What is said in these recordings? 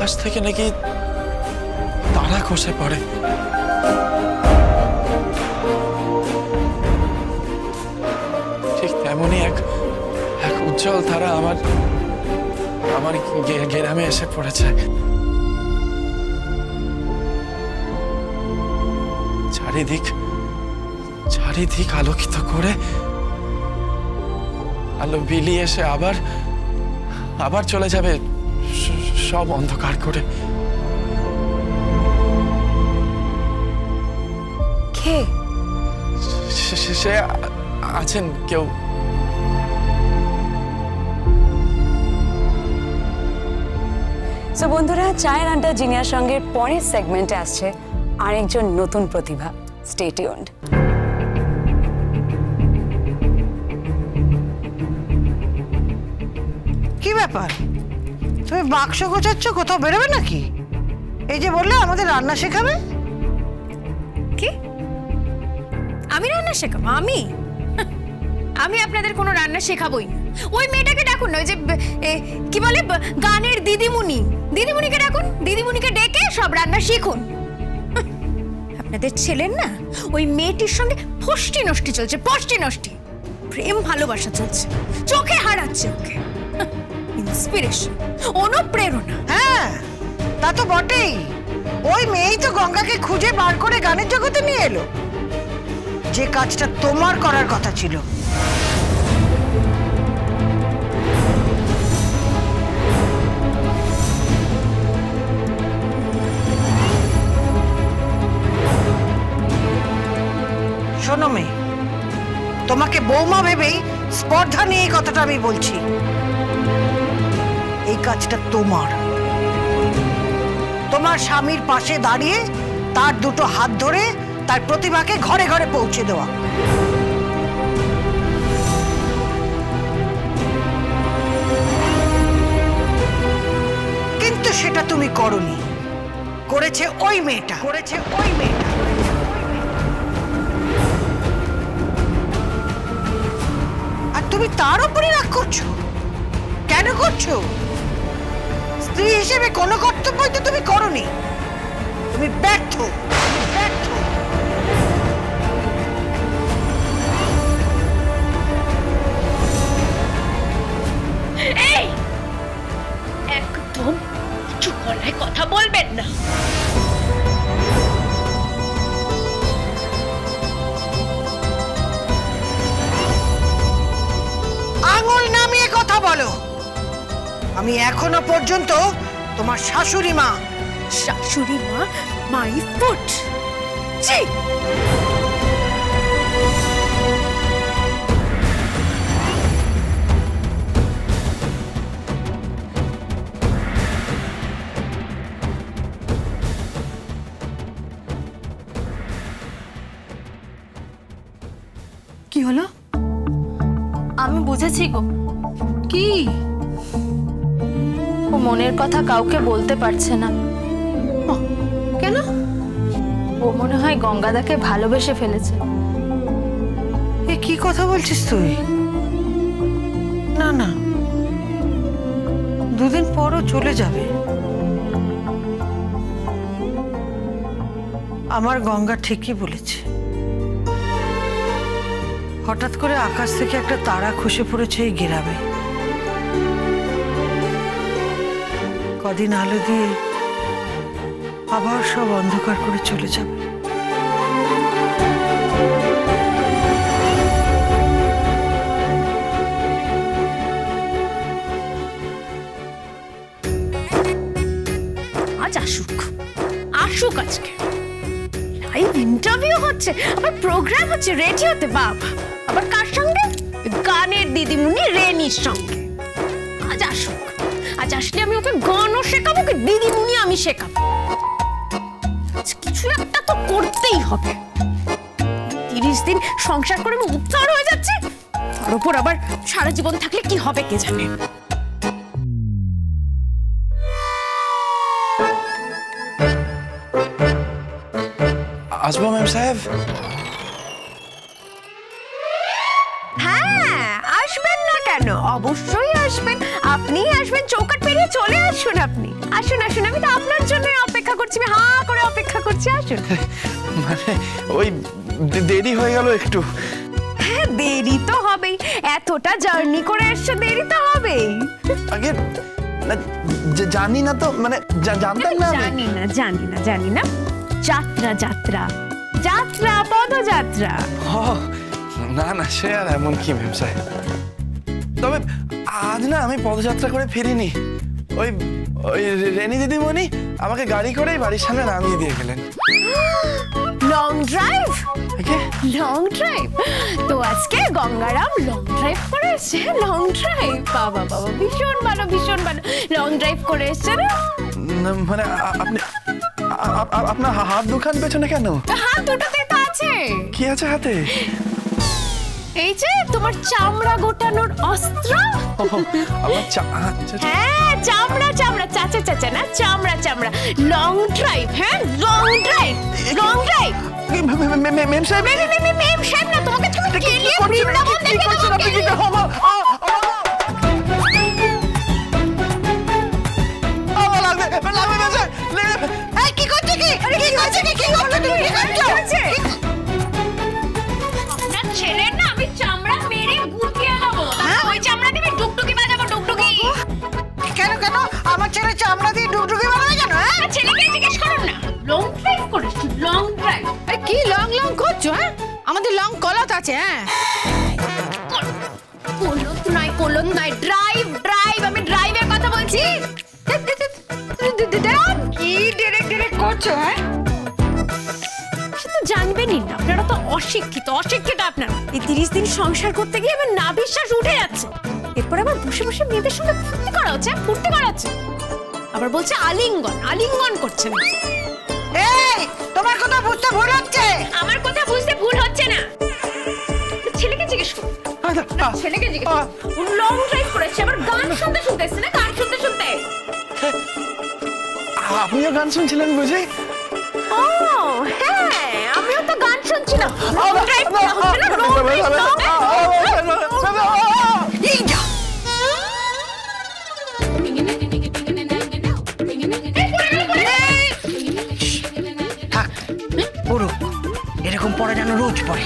আকাশ থেকে নাকি তারা খসে পড়ে। ঠিক তেমনি এক উজ্জ্বল তারা আমার গ্রামে এসে পড়েছে। চারিদিক আলোকিত করে আলো বিলিয়ে এসে আবার চলে যাবে সব অন্ধকার করে। কে? সে আছেন কেউ। সো বন্ধুরা, চায়ের আড্ডা জিনিয়ার সঙ্গে পরের সেগমেন্টে আসছে আরেকজন নতুন প্রতিভা। Stay tuned. কি ব্যাপার, তুমি বাক্স গোছাচ্ছ? কোথাও বেরোবে নাকি? এই যে বললে আমাদের রান্না শেখাবে। কি? আমি রান্না শেখাবো? আমি আপনাদের কোনো রান্না শেখাবোই না। ওই মেয়েটাকে ডাকুন না, ওই যে কি বলে গানের দিদিমণিকে ডাকুন। দিদিমণিকে ডেকে সব রান্না শিখুন। আপনাদের ছেলের না ওই মেয়েটির সঙ্গে ফষ্টি নষ্টি চলছে, ফষ্টি নষ্টি। প্রেম ভালোবাসা চলছে, চোখে হারাচ্ছে ওকে। ইন্সপিরেশন, অনুপ্রেরণা। হ্যাঁ, তা তো বটেই। ওই মেয়েই তো গঙ্গাকে খুঁজে বার করে গানের জগতে নিয়ে এলো, যে কাজটা তোমার করার কথা ছিল। শোনো মেয়ে, তোমাকে বৌমা ভেবেই স্পর্ধা নিয়ে এই কথাটা আমি বলছি। এই কাজটা তোমার স্বামীর পাশে দাঁড়িয়ে তার দুটো হাত ধরে তার প্রতিভাকে ঘরে ঘরে পৌঁছে দেওয়া। কিন্তু সেটা তুমি করনি, করেছে ওই মেয়েটা। আর তুমি তার উপরই রাগ করছো। কেন করছো? স্ত্রী হিসেবে কোনো কর্তব্যই তো তুমি করনি। তুমি ব্যর্থ। এই একদম উঁচু গলায় কথা বলবেন না। আঙুল নামিয়ে কথা বলো। আমি এখনো পর্যন্ত তোমার শাশুড়ি মা। শাশুড়ি মা মাই ফুট। জি, কি হলো? আমি বুঝেছি গো। কি? ও মনের কথা কাউকে বলতে পারছে না। কেন? ও মনে হয় গঙ্গাদাকে ভালোবেসে ফেলেছে। এ কি কথা বলছিস তুই? না, দুদিন পরও চলে যাবে। আমার গঙ্গা ঠিকই বলেছে। হঠাৎ করে আকাশ থেকে একটা তারা খসে পড়েছে এই গ্রামে। কদিন আলো দিয়ে আবার সব অন্ধকার করে চলে যাবে। আজ আসুক আজকে। লাইভ ইন্টারভিউ হচ্ছে, আবার প্রোগ্রাম হচ্ছে রেডিওতে। বাবা, আবার কার সঙ্গে? গানের দিদিমণি রেনির সঙ্গে। আজ আসুক। আজ আসলে আমি ওকে গানও শেখাবো, কি দিদিমণি আমি শেখাবো। কিছু একটা তো করতেই হবে। 30 দিন সংসার করে আমি উদ্ধার হয়ে যাচ্ছে, তার উপর আবার সারা জীবন থাকলে কি হবে কে জানে। আসবো ম্যাম সাহেব? হ্যাঁ, আসবেন না কেন? অবশ্যই আসবেন। আপনি আসবেন, চৌকাঠ পেরিয়ে চলে আসুন। আপনি আসুন আসুন, আমি তো আপনার জন্য অপেক্ষা করছি, আমি হা করে অপেক্ষা করছি, আসুন। মানে ওই দেরি হয়ে গেল একটু। হ্যাঁ, দেরি তো হবেই, এতটা জার্নি করে এসছো, দেরি তো হবেই। আগে না, জানি না তো, মানে জানতাম না আমি। জানি না যাত্রা যাত্রা যাত্রা পদযাত্রা। ও, না সে আর এমন কি ম্যাম সাহেব, তবে আজ না আমি পদযাত্রা করে ফিরিনি। ওই ওই রেনি দিদিমণি আমাকে গাড়ি করেই বাড়ির সামনে নামিয়ে দিয়ে গেলেন। লং ড্রাইভ, ওকে? লং ড্রাইভ তো আজকে গঙ্গারাম লং ড্রাইভ করে এসছে। লং ড্রাইভ, বাবা বাবা, ভীষণ ভালো লং ড্রাইভ করে এসছে না? না, মানে আপনি আপনার হাত দুখান পেছনে কেন? হাত দুটোতে তো আছে। কি আছে হাতে? এই যে তোমার চামড়া গোটানোর অস্ত্র। আমার হ্যাঁ, চামড়া চাচা না, চামড়া লং ড্রাইভ। হ্যাঁ, লং ড্রাইভ। ম্যাম সাহেব, মেম সাহেব না, তোমাকে তুমি গেলিয়ে বৃন্দাবন দেখে দেবো। এই কি করছো কি? কি করছো তুমি? কি করছো? আপনার ছেলের না আমি চামড়া মেরে গুটিয়ে নেবো। ওই চামড়া দিয়ে ডুগডুগি বাজাবো, ডুগডুগি। কেন আমার ছেলে চামড়া দিয়ে ডুগডুগি বানাবে কেন? হ্যাঁ, ছেলেকে জিজ্ঞেস করুন না। লং ড্রাইভ করেছি, লং ড্রাইভ। কি লং করছো? হ্যাঁ, আমাদের লং কলাত আছে। হ্যাঁ, কলম নয়, ড্রাইভ। আমি ড্রাইভের কথা বলছি। কি ডিরেক্ট করছো? হ্যাঁ, সে তো জানবেনই না, আপনারা তো অশিক্ষিত আপনারা। এই 30 দিন সংসার করতে গিয়ে আমার না বিশ্বাস উঠে যাচ্ছে। এরপর আবার বসে মেয়েদের সঙ্গে ফুর্তি করা হচ্ছে। আবার বলছে আলিঙ্গন করছেন। এই তোমার কথা বুঝতে ভুল হচ্ছে। আমার কথা বুঝতে ভুল হচ্ছে না। ছেলেকে জিজ্ঞেস করুন, লং ড্রাইভ করেছে, আবার গান শুনতে এসছে না, গান শুনতে। আপনিও গান শুনছিলেন বুঝি? ও হ্যাঁ, আমিও তো গান শুনছিলাম। লং ড্রাইভ করা হচ্ছে না, লং ড্রাইভ। এই যা, থাক পুরো এরকম পরে যেন রোজ পড়ে।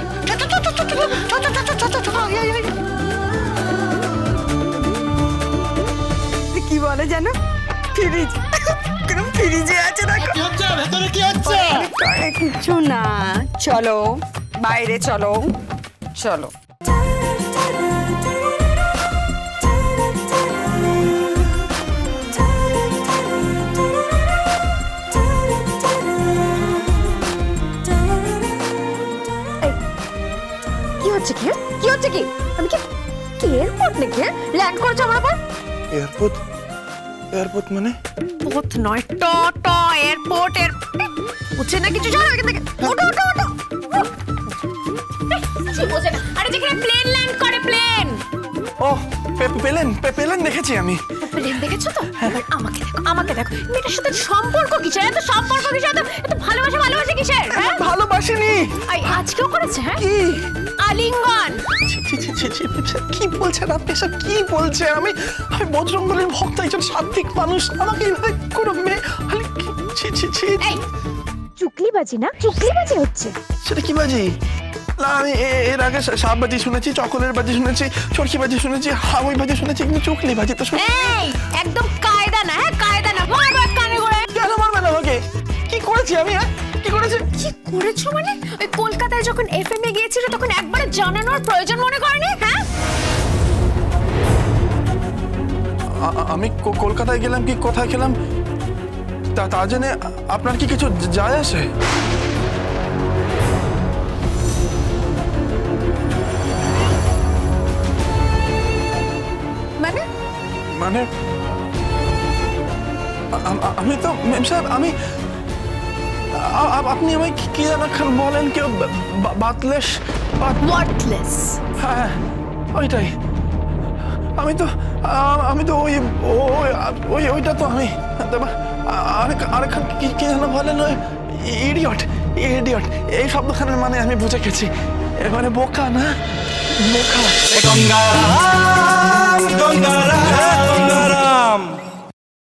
কি বলে যেন ফ্রিজে আছে না? ভেতরে কি হচ্ছে? কিছু না, চলো বাইরে চলো। কি হচ্ছে কি আমি কি এয়ারপোর্ট নাকি? ল্যান্ড করেছে আমার উপর। এয়ারপোর্ট মানে? পোত নয়, ট এয়ারপোর্ট। বুঝছে না কিছু? জানো এখান থেকে ওটো। কিছু বোঝে না। আরে যেখানে প্লেন ল্যান্ড করে, প্লেন। ও, পেলেন দেখেছি আমি। প্লেন দেখেছো তো? এবার আমাকে দেখো। মেয়েটার সাথে সম্পর্ক কিসের? এত ভালোবাসা কিসের? হ্যাঁ, ভালোবাসিনি। আজকেও করেছে। হ্যাঁ, কি আলিঙ্গন। কি বলছেন আপনি? সব কি বলছেন? আমি বজরংবলীর ভক্ত, একজন সাত্বিক মানুষ। আমাকে এইভাবে কোনো মেয়ে এই চুকলিবাজি হচ্ছে। সেটা কি বাজি? না, আমি এর আগে সাপ বাজি শুনেছি, চকলের বাজি শুনেছি, চরকি বাজি শুনেছি, হাওয়াই বাজি শুনেছি, কিন্তু চুকলি বাজি তো শুনি। এই একদম কায়দা না। হ্যাঁ, কায়দা না। বারবার কানে করে। কেন মারবেন আমাকে? কি করেছি আমি? কি করেছি? কি করেছো মানে? ওই কলকাতায় যখন এফএম এ গিয়েছিল তখন একবারে জানানোর প্রয়োজন মনে করেনি? হ্যাঁ, আমি কলকাতায় গেলাম কি কোথায় গেলাম তা জেনে আপনার কি কিছু যায় আসে? মানে আমি তো ম্যাম সাহেব, আপনি আমায় কি যেন বলেন, কেউ বাতলেস। হ্যাঁ, ওইটাই। আমি তো ওইটা তো আমি। আরেকখান কি যেন বলেন, ওই ইডিয়ট। এই শব্দখানের মানে আমি বুঝে গেছি। এবারে বোকা না, বোকা। গঙ্গারাম